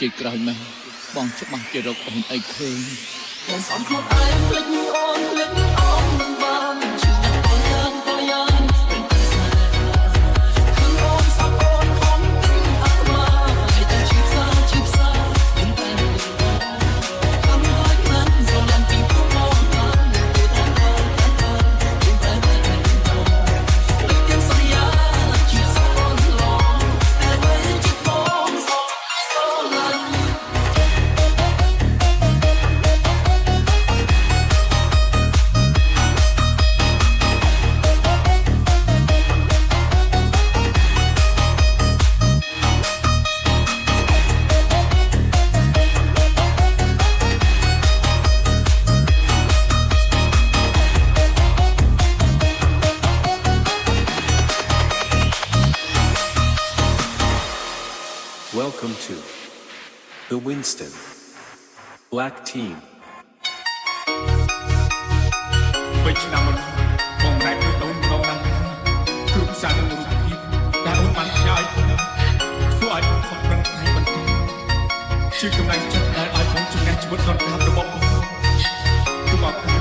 ជាក្រោយមកបងច្បាស់ជារកអូនអីឃើញបងសំខ្លួនឯងភ្លេចអូនភ្លេចអូនមិនបានជឿអូនយ៉ាងក៏យ៉ាងเป็นតែស្នេហាគឺអូនសាប់អូនខំទិញអាត្មាឲ្យតែជីផ្សាមានតែមួយកំហើយមិនស្រឡាញ់ពីព្រោះអូនបានទៅតាមមានតែតែលើកទាំងសន្យាជីផ្សាអូនឡងតែពេលជីបងសូឡាញ់Welcome to the Winston Black Team. ពេលឆ្នាំមុនបងតែគឺដូនម្ដងណាស់គឺផ្សារនឹងរូបភាពដែលអូនបានផ្ញើឲ្យខ្ញុំធ្វើឲ្យខ្ញុំខំប្រឹងប្រែងបន្តជាកម្លាំងចិត្តដែលឲ្យខ្ញុំជំនះជីវិតដល់កាប់របស់បងគឺមក